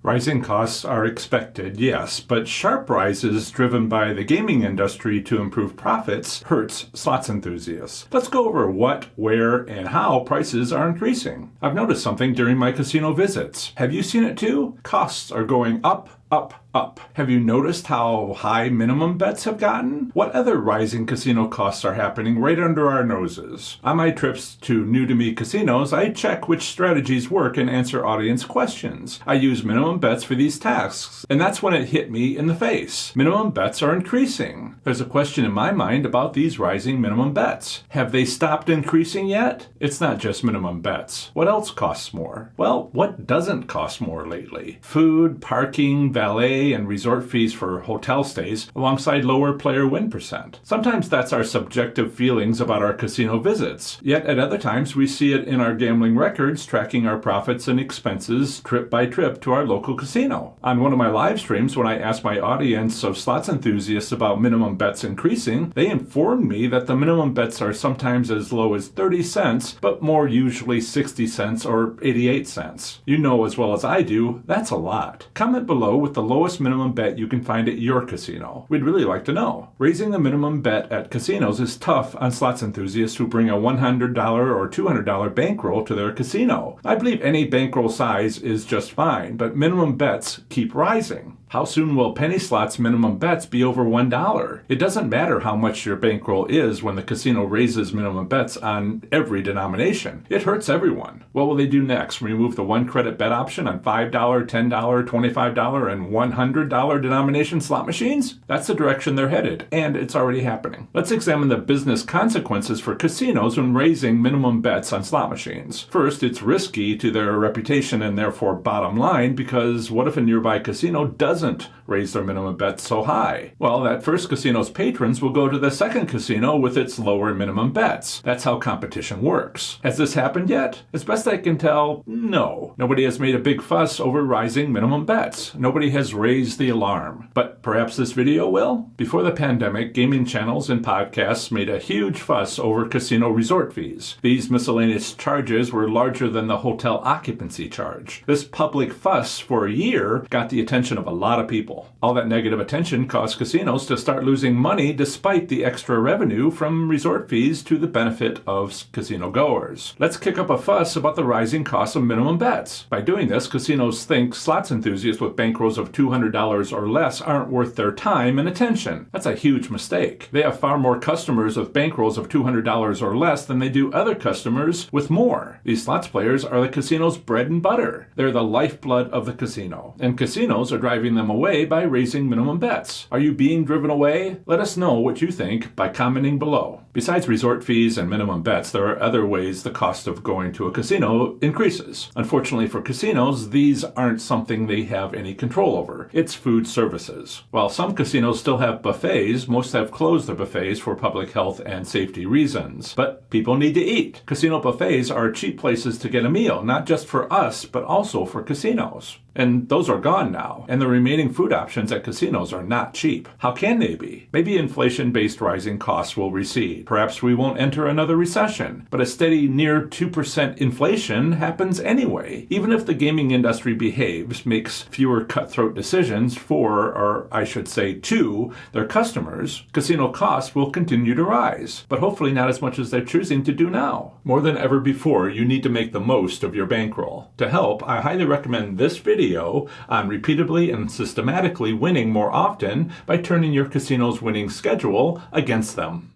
Rising costs are expected, yes, but sharp rises driven by the gaming industry to improve profits hurts slots enthusiasts. Let's go over what, where, and how prices are increasing. I've noticed something during my casino visits. Have you seen it too? Costs are going up, up, up. Have you noticed how high minimum bets have gotten? What other rising casino costs are happening right under our noses? On my trips to new-to-me casinos, I check which strategies work and answer audience questions. I use minimum bets for these tasks, and that's when it hit me in the face. Minimum bets are increasing. There's a question in my mind about these rising minimum bets. Have they stopped increasing yet? It's not just minimum bets. What else costs more? Well, what doesn't cost more lately? Food, parking, valet, and resort fees for hotel stays, alongside lower player win percent. Sometimes that's our subjective feelings about our casino visits, yet at other times we see it in our gambling records tracking our profits and expenses trip by trip to our local casino. On one of my live streams, when I asked my audience of slots enthusiasts about minimum bets increasing, they informed me that the minimum bets are sometimes as low as 30 cents, but more usually 60 cents or 88 cents. You know as well as I do, that's a lot. Comment below with the lowest minimum bet you can find at your casino. We'd really like to know. Raising the minimum bet at casinos is tough on slots enthusiasts who bring a $100 or $200 bankroll to their casino. I believe any bankroll size is just fine, but minimum bets keep rising. How soon will penny slots minimum bets be over $1? It doesn't matter how much your bankroll is when the casino raises minimum bets on every denomination. It hurts everyone. What will they do next? Remove the one credit bet option on $5, $10, $25, and $100 denomination slot machines? That's the direction they're headed, and it's already happening. Let's examine the business consequences for casinos when raising minimum bets on slot machines. First, it's risky to their reputation and therefore bottom line, because what if a nearby casino doesn't raise their minimum bet so high? Well, that first casino's patrons will go to the second casino with its lower minimum bets. That's how competition works. Has this happened yet? As best I can tell, no. Nobody has made a big fuss over rising minimum bets. Nobody has raised the alarm. But perhaps this video will? Before the pandemic, gaming channels and podcasts made a huge fuss over casino resort fees. These miscellaneous charges were larger than the hotel occupancy charge. This public fuss for a year got the attention of a lot of people. All that negative attention caused casinos to start losing money despite the extra revenue from resort fees to the benefit of casino goers. Let's kick up a fuss about the rising cost of minimum bets. By doing this, casinos think slots enthusiasts with bankrolls of $200 or less aren't worth their time and attention. That's a huge mistake. They have far more customers with bankrolls of $200 or less than they do other customers with more. These slots players are the casino's bread and butter. They're the lifeblood of the casino, and casinos are driving them away by raising minimum bets. Are you being driven away? Let us know what you think by commenting below. Besides resort fees and minimum bets, there are other ways the cost of going to a casino increases. Unfortunately for casinos, these aren't something they have any control over. It's food services. While some casinos still have buffets, most have closed their buffets for public health and safety reasons. But people need to eat. Casino buffets are cheap places to get a meal, not just for us, but also for casinos. And those are gone now, and the remaining food options at casinos are not cheap. How can they be? Maybe inflation-based rising costs will recede. Perhaps we won't enter another recession, but a steady near 2% inflation happens anyway. Even if the gaming industry behaves, makes fewer cutthroat decisions for, or I should say to, their customers, casino costs will continue to rise, but hopefully not as much as they're choosing to do now. More than ever before, you need to make the most of your bankroll. To help, I highly recommend this video on repeatedly and systematically winning more often by turning your casino's winning schedule against them.